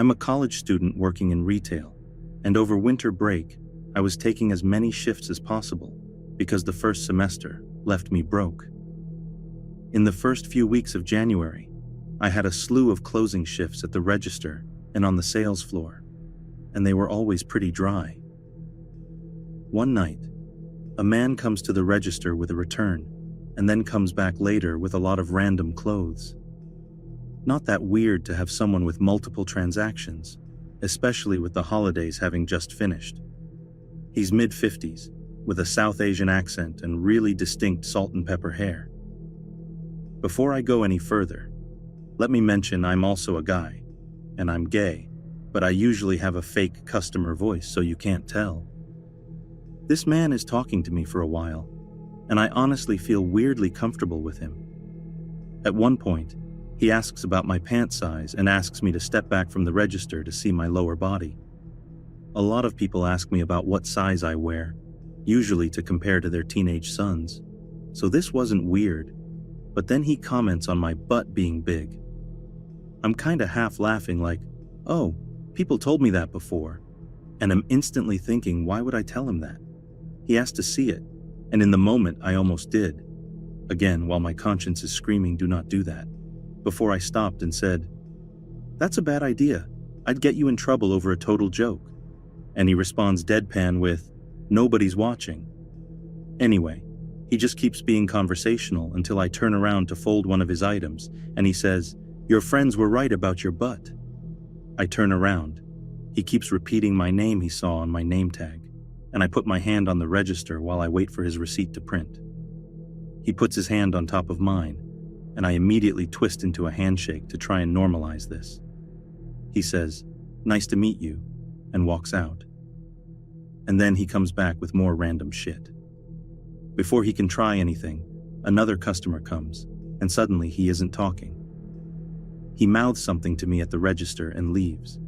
I'm a college student working in retail, and over winter break, I was taking as many shifts as possible because the first semester left me broke. In the first few weeks of January, I had a slew of closing shifts at the register and on the sales floor, and they were always pretty dry. One night, a man comes to the register with a return and then comes back later with a lot of random clothes. Not that weird to have someone with multiple transactions, especially with the holidays having just finished. He's mid-50s, with a South Asian accent and really distinct salt and pepper hair. Before I go any further, let me mention I'm also a guy, and I'm gay, but I usually have a fake customer voice so you can't tell. This man is talking to me for a while, and I honestly feel weirdly comfortable with him. At one point, he asks about my pant size and asks me to step back from the register to see my lower body. A lot of people ask me about what size I wear, usually to compare to their teenage sons, so this wasn't weird, but then he comments on my butt being big. I'm kinda half laughing like, oh, people told me that before, and I'm instantly thinking, why would I tell him that? He asked to see it, and in the moment I almost did. Again, while my conscience is screaming, do not do that, before I stopped and said, that's a bad idea. I'd get you in trouble over a total joke. And he responds deadpan with, nobody's watching. Anyway, he just keeps being conversational until I turn around to fold one of his items, and he says, your friends were right about your butt. I turn around. He keeps repeating my name he saw on my name tag, and I put my hand on the register while I wait for his receipt to print. He puts his hand on top of mine, and I immediately twist into a handshake to try and normalize this. He says, nice to meet you, and walks out. And then he comes back with more random shit. Before he can try anything, another customer comes, and suddenly he isn't talking. He mouths something to me at the register and leaves.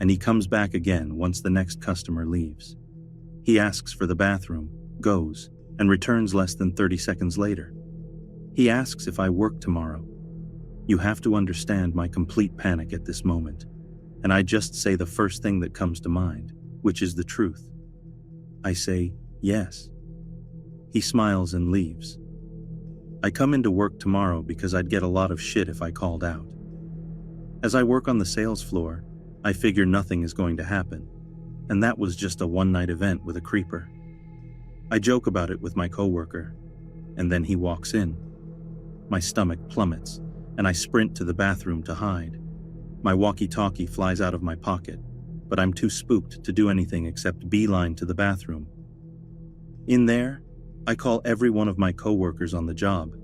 And he comes back again once the next customer leaves. He asks for the bathroom, goes, and returns less than 30 seconds later. He asks if I work tomorrow. You have to understand my complete panic at this moment, and I just say the first thing that comes to mind, which is the truth. I say, yes. He smiles and leaves. I come into work tomorrow because I'd get a lot of shit if I called out. As I work on the sales floor, I figure nothing is going to happen, and that was just a one-night event with a creeper. I joke about it with my coworker, and then he walks in. My stomach plummets, and I sprint to the bathroom to hide. My walkie-talkie flies out of my pocket, but I'm too spooked to do anything except beeline to the bathroom. In there, I call every one of my coworkers on the job,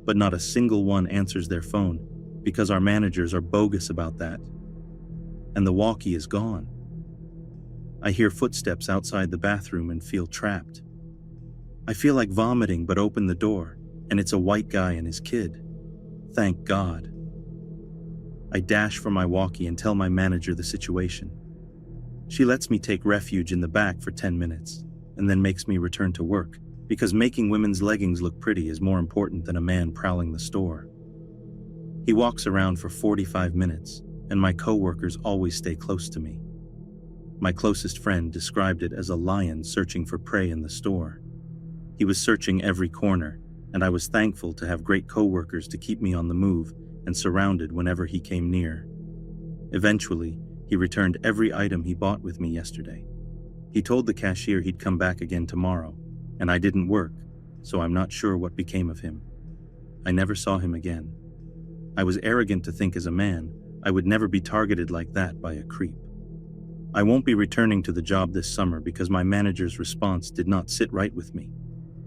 but not a single one answers their phone because our managers are bogus about that. And the walkie is gone. I hear footsteps outside the bathroom and feel trapped. I feel like vomiting but open the door, and it's a white guy and his kid. Thank God. I dash for my walkie and tell my manager the situation. She lets me take refuge in the back for 10 minutes, and then makes me return to work, because making women's leggings look pretty is more important than a man prowling the store. He walks around for 45 minutes, and my coworkers always stay close to me. My closest friend described it as a lion searching for prey in the store. He was searching every corner, and I was thankful to have great coworkers to keep me on the move and surrounded whenever he came near. Eventually, he returned every item he bought with me yesterday. He told the cashier he'd come back again tomorrow, and I didn't work, so I'm not sure what became of him. I never saw him again. I was arrogant to think as a man I would never be targeted like that by a creep. I won't be returning to the job this summer because my manager's response did not sit right with me,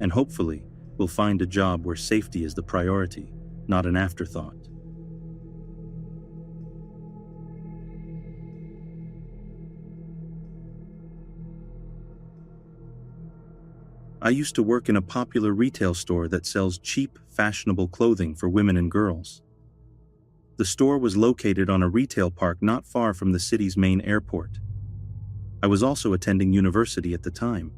and hopefully we'll find a job where safety is the priority, not an afterthought. I used to work in a popular retail store that sells cheap, fashionable clothing for women and girls. The store was located on a retail park not far from the city's main airport. I was also attending university at the time,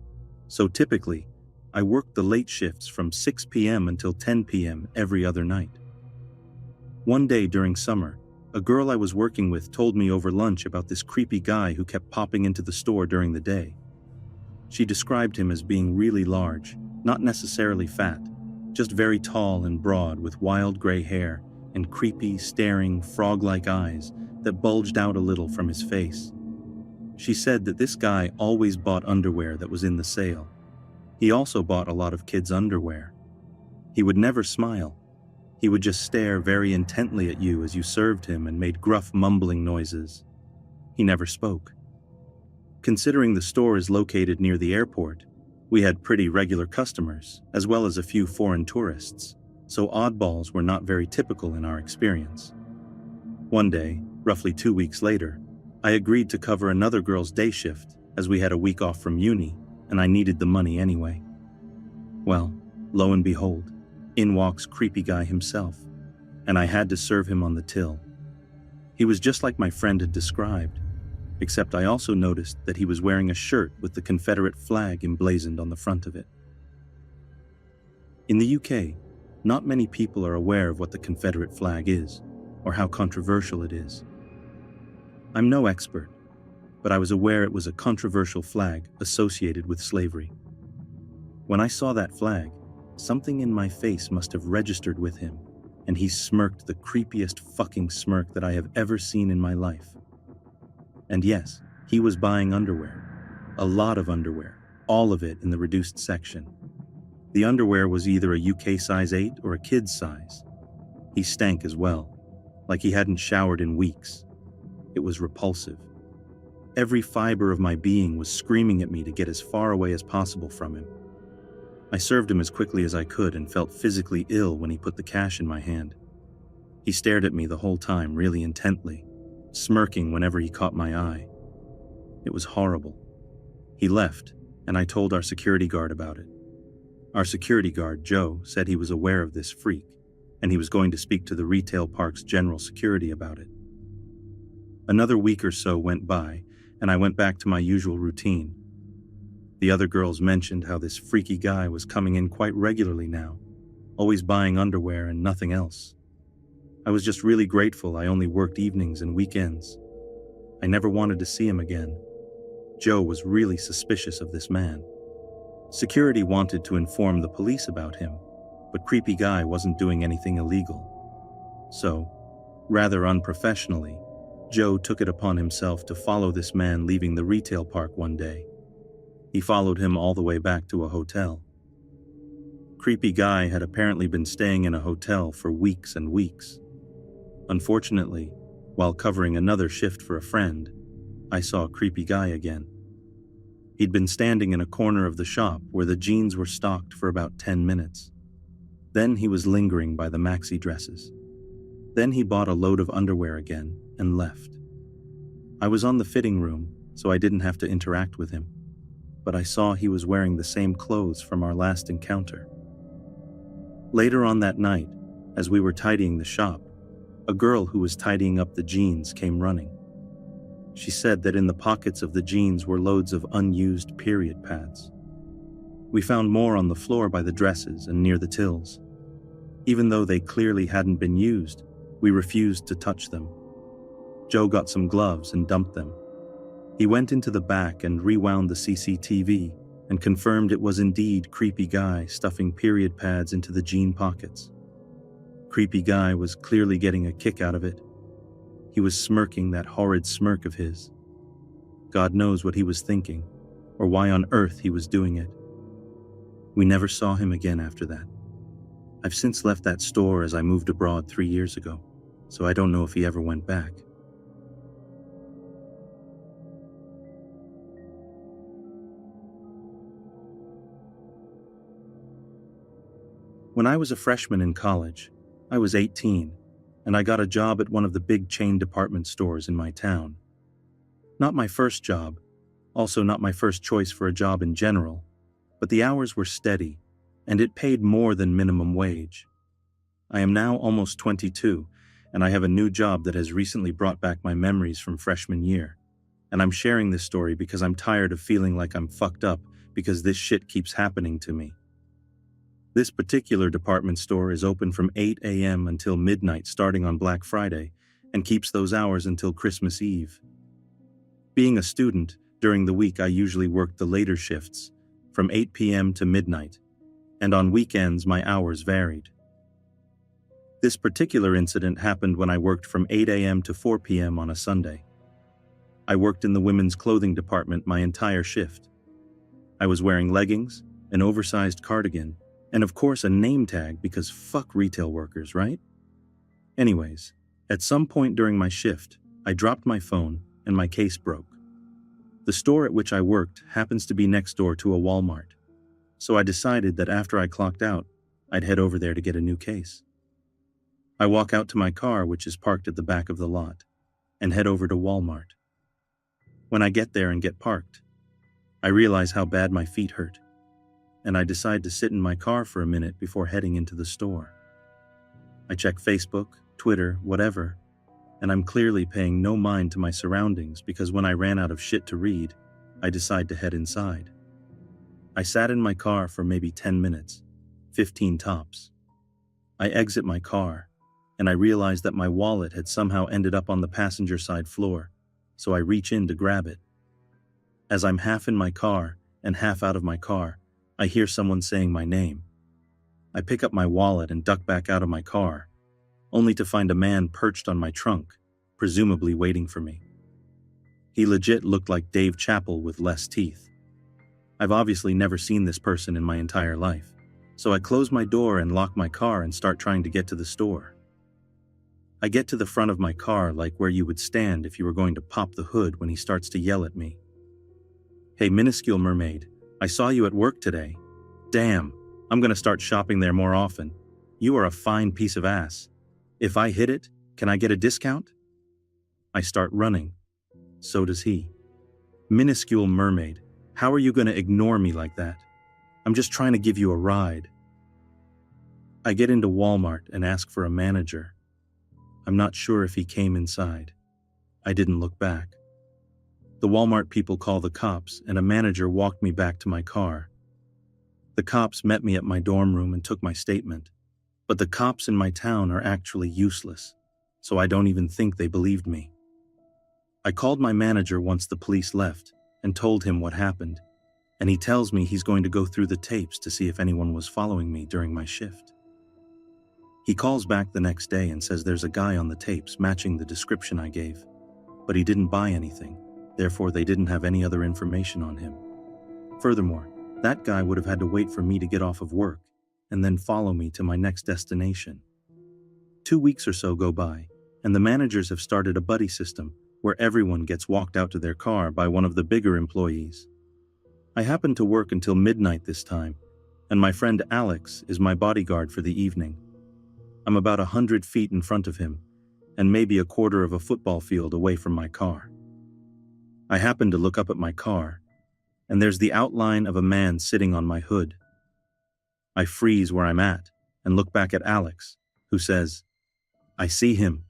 so typically, I worked the late shifts from 6 p.m. until 10 p.m. every other night. One day during summer, A girl I was working with told me over lunch about this creepy guy who kept popping into the store during the day. She described him as being really large, not necessarily fat, just very tall and broad with wild gray hair and creepy, staring, frog-like eyes that bulged out a little from his face. She said that this guy always bought underwear that was in the sale. He also bought a lot of kids' underwear. He would never smile. He would just stare very intently at you as you served him and made gruff mumbling noises. He never spoke. Considering the store is located near the airport, we had pretty regular customers, as well as a few foreign tourists, so oddballs were not very typical in our experience. One day, roughly 2 weeks later, I agreed to cover another girl's day shift as we had a week off from uni and I needed the money anyway. Well, lo and behold, in walks creepy guy himself, and I had to serve him on the till. He was just like my friend had described, except I also noticed that he was wearing a shirt with the Confederate flag emblazoned on the front of it. In the UK, not many people are aware of what the Confederate flag is, or how controversial it is. I'm no expert, but I was aware it was a controversial flag associated with slavery. When I saw that flag, something in my face must have registered with him, and he smirked the creepiest fucking smirk that I have ever seen in my life. And yes, he was buying underwear. A lot of underwear, all of it in the reduced section. The underwear was either a UK size 8 or a kid's size. He stank as well, like he hadn't showered in weeks. It was repulsive. Every fiber of my being was screaming at me to get as far away as possible from him. I served him as quickly as I could and felt physically ill when he put the cash in my hand. He stared at me the whole time really intently, smirking whenever he caught my eye. It was horrible. He left, and I told our security guard about it. Our security guard, Joe, said he was aware of this freak, and he was going to speak to the retail park's general security about it. Another week or so went by, and I went back to my usual routine. The other girls mentioned how this freaky guy was coming in quite regularly now, always buying underwear and nothing else. I was just really grateful I only worked evenings and weekends. I never wanted to see him again. Joe was really suspicious of this man. Security wanted to inform the police about him, but creepy guy wasn't doing anything illegal. So, rather unprofessionally, Joe took it upon himself to follow this man leaving the retail park one day. He followed him all the way back to a hotel. Creepy guy had apparently been staying in a hotel for weeks and weeks. Unfortunately, while covering another shift for a friend, I saw creepy guy again. He'd been standing in a corner of the shop where the jeans were stocked for about 10 minutes. Then he was lingering by the maxi dresses. Then he bought a load of underwear again and left. I was on the fitting room, so I didn't have to interact with him, but I saw he was wearing the same clothes from our last encounter. Later on that night, as we were tidying the shop, a girl who was tidying up the jeans came running. She said that in the pockets of the jeans were loads of unused period pads. We found more on the floor by the dresses and near the tills. Even though they clearly hadn't been used, we refused to touch them. Joe got some gloves and dumped them. He went into the back and rewound the CCTV and confirmed it was indeed creepy guy stuffing period pads into the jean pockets. Creepy guy was clearly getting a kick out of it. He was smirking that horrid smirk of his. God knows what he was thinking, or why on earth he was doing it. We never saw him again after that. I've since left that store as I moved abroad 3 years ago, so I don't know if he ever went back. When I was a freshman in college, I was 18, and I got a job at one of the big chain department stores in my town. Not my first job, also not my first choice for a job in general, but the hours were steady, and it paid more than minimum wage. I am now almost 22, and I have a new job that has recently brought back my memories from freshman year, and I'm sharing this story because I'm tired of feeling like I'm fucked up because this shit keeps happening to me. This particular department store is open from 8 a.m. until midnight starting on Black Friday, and keeps those hours until Christmas Eve. Being a student, during the week I usually worked the later shifts, from 8 p.m. to midnight, and on weekends my hours varied. This particular incident happened when I worked from 8 a.m. to 4 p.m. on a Sunday. I worked in the women's clothing department my entire shift. I was wearing leggings, an oversized cardigan, and of course a name tag because fuck retail workers, right? Anyways, at some point during my shift, I dropped my phone and my case broke. The store at which I worked happens to be next door to a Walmart, so I decided that after I clocked out, I'd head over there to get a new case. I walk out to my car, which is parked at the back of the lot, and head over to Walmart. When I get there and get parked, I realize how bad my feet hurt, and I decide to sit in my car for a minute before heading into the store. I check Facebook, Twitter, whatever, and I'm clearly paying no mind to my surroundings because when I ran out of shit to read, I decide to head inside. I sat in my car for maybe 10 minutes, 15 tops. I exit my car, and I realize that my wallet had somehow ended up on the passenger side floor, so I reach in to grab it. As I'm half in my car and half out of my car, I hear someone saying my name. I pick up my wallet and duck back out of my car, only to find a man perched on my trunk, presumably waiting for me. He legit looked like Dave Chappelle with less teeth. I've obviously never seen this person in my entire life, so I close my door and lock my car and start trying to get to the store. I get to the front of my car like where you would stand if you were going to pop the hood when he starts to yell at me. "Hey, minuscule mermaid, I saw you at work today. Damn, I'm gonna start shopping there more often. You are a fine piece of ass. If I hit it, can I get a discount?" I start running. So does he. "Minuscule mermaid, how are you gonna ignore me like that? I'm just trying to give you a ride." I get into Walmart and ask for a manager. I'm not sure if he came inside. I didn't look back. The Walmart people call the cops, and a manager walked me back to my car. The cops met me at my dorm room and took my statement, but the cops in my town are actually useless, so I don't even think they believed me. I called my manager once the police left and told him what happened, and he tells me he's going to go through the tapes to see if anyone was following me during my shift. He calls back the next day and says there's a guy on the tapes matching the description I gave, but he didn't buy anything, therefore they didn't have any other information on him. Furthermore, that guy would have had to wait for me to get off of work and then follow me to my next destination. 2 weeks or so go by, and the managers have started a buddy system where everyone gets walked out to their car by one of the bigger employees. I happen to work until midnight this time, and my friend Alex is my bodyguard for the evening. I'm about 100 feet in front of him, and maybe a quarter of a football field away from my car. I happen to look up at my car, and there's the outline of a man sitting on my hood. I freeze where I'm at and look back at Alex, who says, "I see him."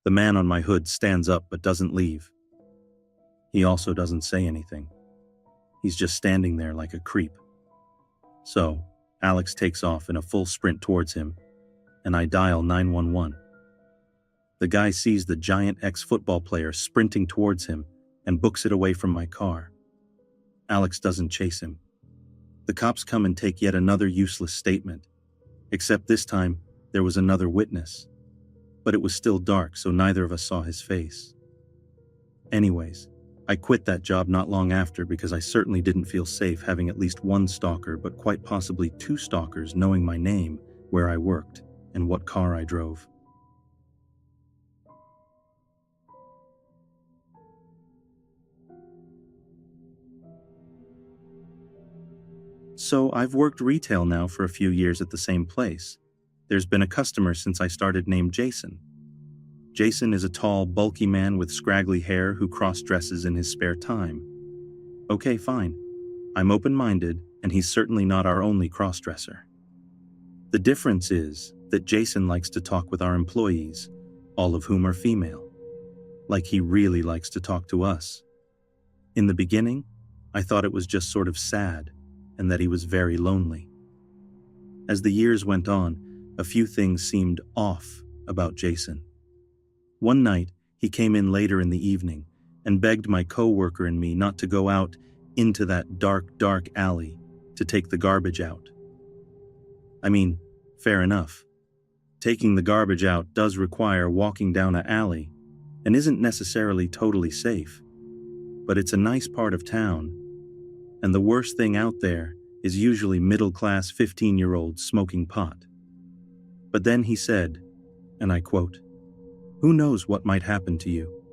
The man on my hood stands up but doesn't leave. He also doesn't say anything. He's just standing there like a creep. So, Alex takes off in a full sprint towards him, and I dial 911. The guy sees the giant ex-football player sprinting towards him and books it away from my car. Alex doesn't chase him. The cops come and take yet another useless statement, except this time there was another witness, but it was still dark, so neither of us saw his face. Anyways, I quit that job not long after because I certainly didn't feel safe having at least one stalker, but quite possibly 2 stalkers knowing my name, where I worked, and what car I drove. So I've worked retail now for a few years at the same place. There's been a customer since I started named Jason. Jason is a tall, bulky man with scraggly hair who cross-dresses in his spare time. Okay, fine. I'm open-minded, and he's certainly not our only cross-dresser. The difference is that Jason likes to talk with our employees, all of whom are female. Like he really likes to talk to us. In the beginning, I thought it was just sort of sad, and that he was very lonely. As the years went on, a few things seemed off about Jason. One night, he came in later in the evening and begged my coworker and me not to go out into that dark alley to take the garbage out. I mean, fair enough. Taking the garbage out does require walking down an alley and isn't necessarily totally safe, but it's a nice part of town, and the worst thing out there is usually middle-class 15-year-olds smoking pot. But then he said, and I quote, "Who knows what might happen to you?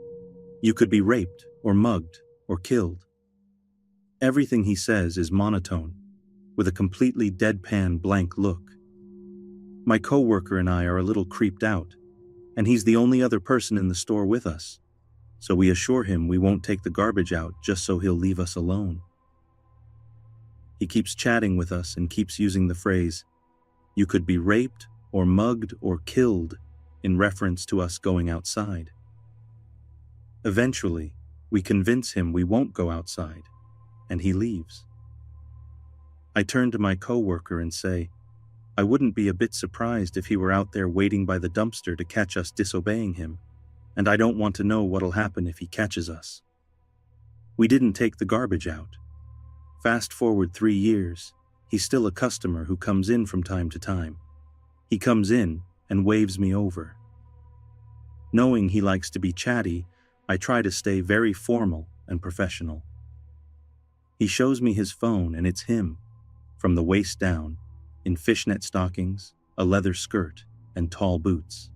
You could be raped or mugged or killed." Everything he says is monotone, with a completely deadpan blank look. My coworker and I are a little creeped out, and he's the only other person in the store with us, so we assure him we won't take the garbage out just so he'll leave us alone. He keeps chatting with us and keeps using the phrase, "You could be raped or mugged or killed," in reference to us going outside. Eventually, we convince him we won't go outside, and he leaves. I turn to my coworker and say, I wouldn't be a bit surprised if he were out there waiting by the dumpster to catch us disobeying him, and I don't want to know what'll happen if he catches us. We didn't take the garbage out. Fast forward 3 years, he's still a customer who comes in from time to time. He comes in and waves me over. Knowing he likes to be chatty, I try to stay very formal and professional. He shows me his phone and it's him, from the waist down, in fishnet stockings, a leather skirt, and tall boots.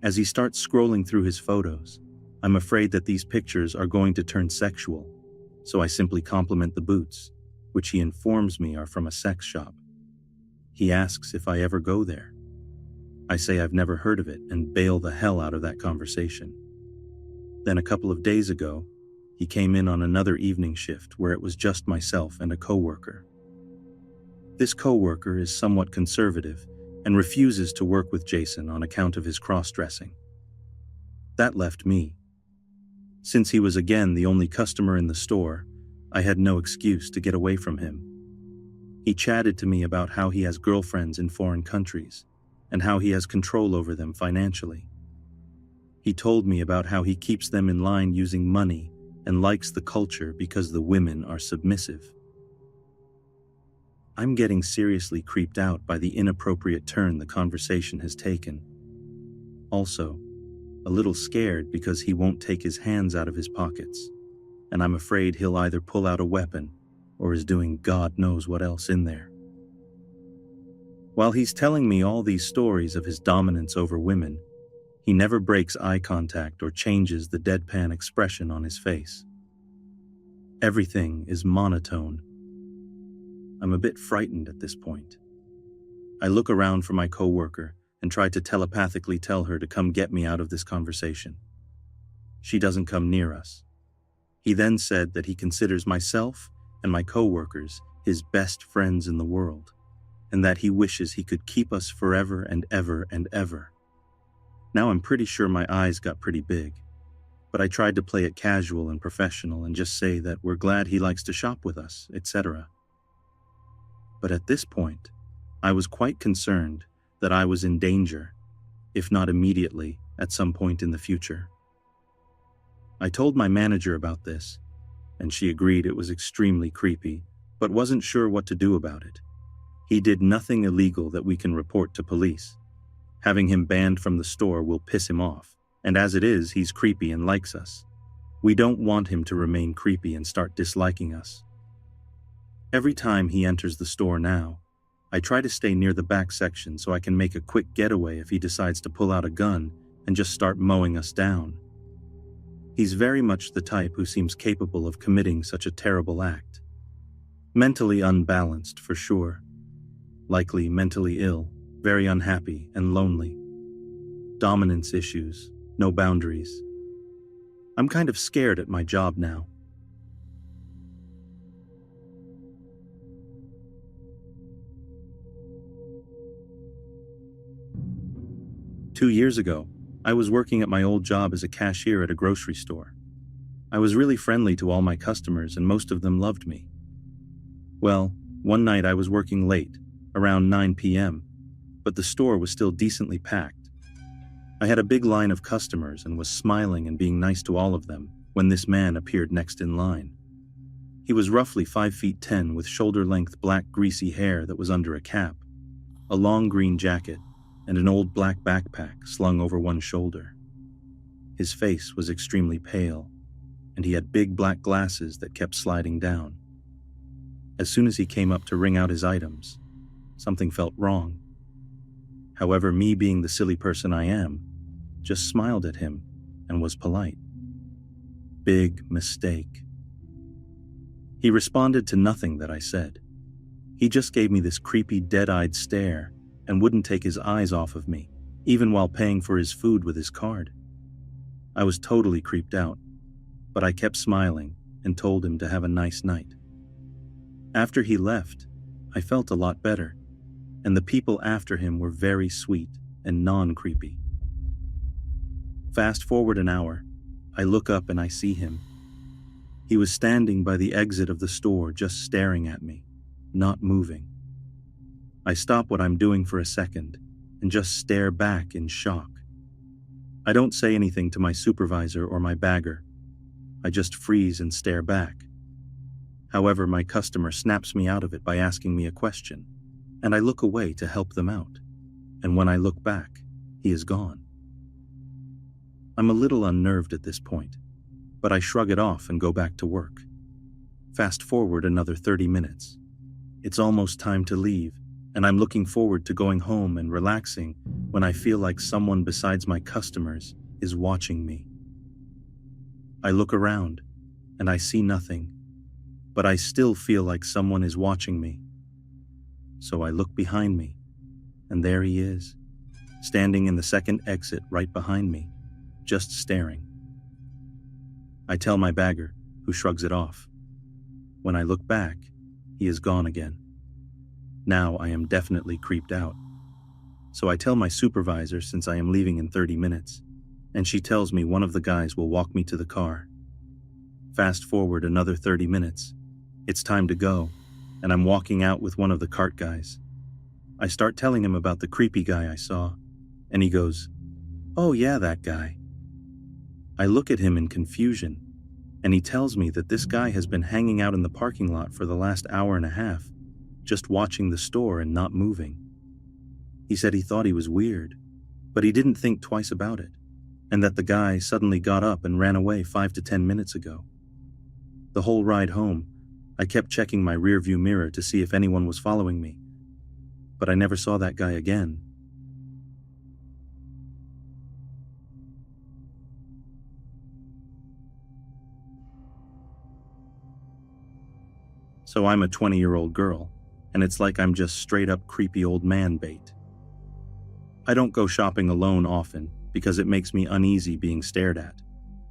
As he starts scrolling through his photos, I'm afraid that these pictures are going to turn sexual, so I simply compliment the boots, which he informs me are from a sex shop. He asks if I ever go there. I say I've never heard of it and bail the hell out of that conversation. Then a couple of days ago, he came in on another evening shift where it was just myself and a coworker. This coworker is somewhat conservative and refuses to work with Jason on account of his cross-dressing. That left me. Since he was again the only customer in the store, I had no excuse to get away from him. He chatted to me about how he has girlfriends in foreign countries and how he has control over them financially. He told me about how he keeps them in line using money and likes the culture because the women are submissive. I'm getting seriously creeped out by the inappropriate turn the conversation has taken. Also, a little scared because he won't take his hands out of his pockets, and I'm afraid he'll either pull out a weapon or is doing God knows what else in there. While he's telling me all these stories of his dominance over women, he never breaks eye contact or changes the deadpan expression on his face. Everything is monotone. I'm a bit frightened at this point. I look around for my coworker and try to telepathically tell her to come get me out of this conversation. She doesn't come near us. He then said that he considers myself and my coworkers his best friends in the world, and that he wishes he could keep us forever and ever and ever. Now I'm pretty sure my eyes got pretty big, but I tried to play it casual and professional and just say that we're glad he likes to shop with us, etc. But at this point, I was quite concerned that I was in danger, if not immediately, at some point in the future. I told my manager about this, and she agreed it was extremely creepy, but wasn't sure what to do about it. He did nothing illegal that we can report to police. Having him banned from the store will piss him off, and as it is, he's creepy and likes us. We don't want him to remain creepy and start disliking us. Every time he enters the store now, I try to stay near the back section so I can make a quick getaway if he decides to pull out a gun and just start mowing us down. He's very much the type who seems capable of committing such a terrible act. Mentally unbalanced, for sure. Likely mentally ill, very unhappy and lonely. Dominance issues, no boundaries. I'm kind of scared at my job now. Two years ago, I was working at my old job as a cashier at a grocery store. I was really friendly to all my customers and most of them loved me. Well, one night I was working late, around 9 p.m., but the store was still decently packed. I had a big line of customers and was smiling and being nice to all of them when this man appeared next in line. He was roughly 5 feet 10 with shoulder-length black greasy hair that was under a cap, a long green jacket, and an old black backpack slung over one shoulder. His face was extremely pale, and he had big black glasses that kept sliding down. As soon as he came up to ring out his items, something felt wrong. However, me being the silly person I am, just smiled at him and was polite. Big mistake. He responded to nothing that I said. He just gave me this creepy, dead-eyed stare and wouldn't take his eyes off of me, even while paying for his food with his card. I was totally creeped out, but I kept smiling and told him to have a nice night. After he left, I felt a lot better, and the people after him were very sweet and non-creepy. Fast forward an hour, I look up and I see him. He was standing by the exit of the store just staring at me, not moving. I stop what I'm doing for a second and just stare back in shock. I don't say anything to my supervisor or my bagger. I just freeze and stare back. However, my customer snaps me out of it by asking me a question, and I look away to help them out. And when I look back, he is gone. I'm a little unnerved at this point, but I shrug it off and go back to work. Fast forward another 30 minutes. It's almost time to leave, and I'm looking forward to going home and relaxing when I feel like someone besides my customers is watching me. I look around, and I see nothing, but I still feel like someone is watching me. So I look behind me, and there he is, standing in the second exit right behind me, just staring. I tell my bagger, who shrugs it off. When I look back, he is gone again. Now I am definitely creeped out. So I tell my supervisor since I am leaving in 30 minutes, and she tells me one of the guys will walk me to the car. Fast forward another 30 minutes. It's time to go, and I'm walking out with one of the cart guys. I start telling him about the creepy guy I saw, and he goes, "Oh yeah, that guy." I look at him in confusion, and he tells me that this guy has been hanging out in the parking lot for the last hour and a half, just watching the store and not moving. He said he thought he was weird, but he didn't think twice about it, and that the guy suddenly got up and ran away 5 to 10 minutes ago. The whole ride home, I kept checking my rearview mirror to see if anyone was following me, but I never saw that guy again. So I'm a 20-year-old girl, and it's like I'm just straight-up creepy old man bait. I don't go shopping alone often because it makes me uneasy being stared at,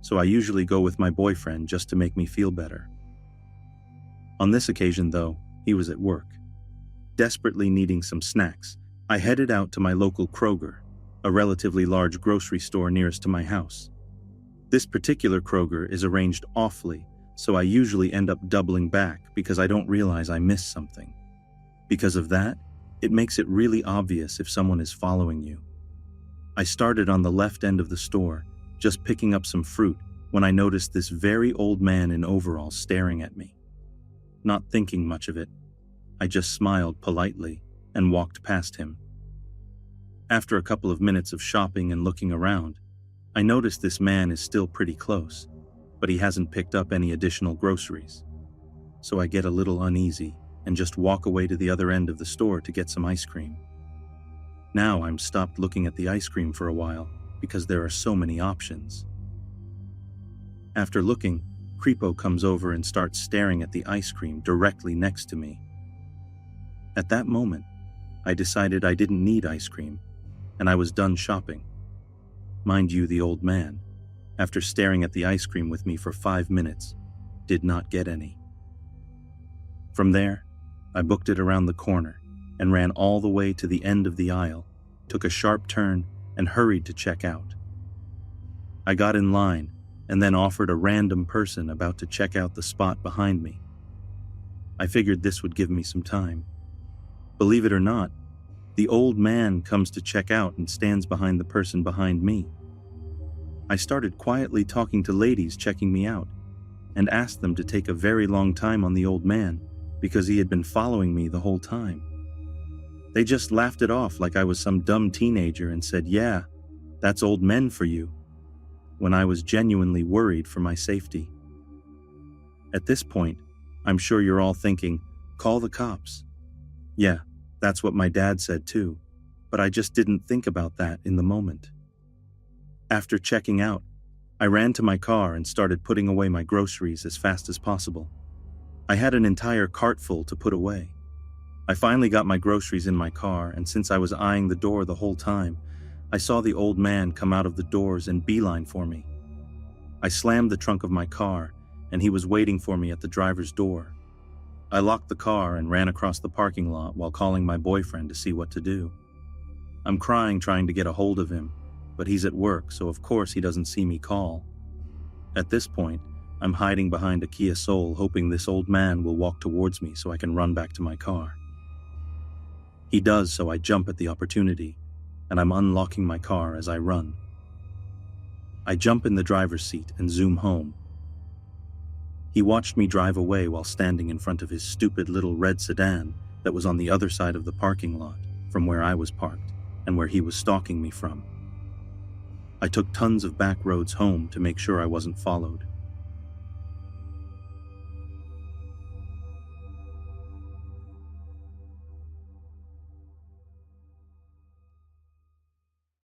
so I usually go with my boyfriend just to make me feel better. On this occasion, though, he was at work. Desperately needing some snacks, I headed out to my local Kroger, a relatively large grocery store nearest to my house. This particular Kroger is arranged awfully, so I usually end up doubling back because I don't realize I missed something. Because of that, it makes it really obvious if someone is following you. I started on the left end of the store, just picking up some fruit, when I noticed this very old man in overalls staring at me. Not thinking much of it, I just smiled politely and walked past him. After a couple of minutes of shopping and looking around, I noticed this man is still pretty close, but he hasn't picked up any additional groceries. So I get a little uneasy and just walk away to the other end of the store to get some ice cream. Now I'm stopped looking at the ice cream for a while because there are so many options. After looking, Creepo comes over and starts staring at the ice cream directly next to me. At that moment, I decided I didn't need ice cream, and I was done shopping. Mind you, the old man, after staring at the ice cream with me for 5 minutes, did not get any. From there, I booked it around the corner and ran all the way to the end of the aisle, took a sharp turn, and hurried to check out. I got in line and then offered a random person about to check out the spot behind me. I figured this would give me some time. Believe it or not, The old man comes to check out and stands behind the person behind me. I started quietly talking to ladies checking me out and asked them to take a very long time on the old man because he had been following me the whole time. They just laughed it off like I was some dumb teenager and said, "Yeah, that's old men for you," when I was genuinely worried for my safety. At this point, I'm sure you're all thinking, call the cops. Yeah, that's what my dad said too, but I just didn't think about that in the moment. After checking out, I ran to my car and started putting away my groceries as fast as possible. I had an entire cart full to put away. I finally got my groceries in my car, and since I was eyeing the door the whole time, I saw the old man come out of the doors and beeline for me. I slammed the trunk of my car, and he was waiting for me at the driver's door. I locked the car and ran across the parking lot while calling my boyfriend to see what to do. I'm crying trying to get a hold of him, but he's at work, so of course he doesn't see me call. At this point, I'm hiding behind a Kia Soul hoping this old man will walk towards me so I can run back to my car. He does, so I jump at the opportunity, and I'm unlocking my car as I run. I jump in the driver's seat and zoom home. He watched me drive away while standing in front of his stupid little red sedan that was on the other side of the parking lot from where I was parked and where he was stalking me from. I took tons of back roads home to make sure I wasn't followed.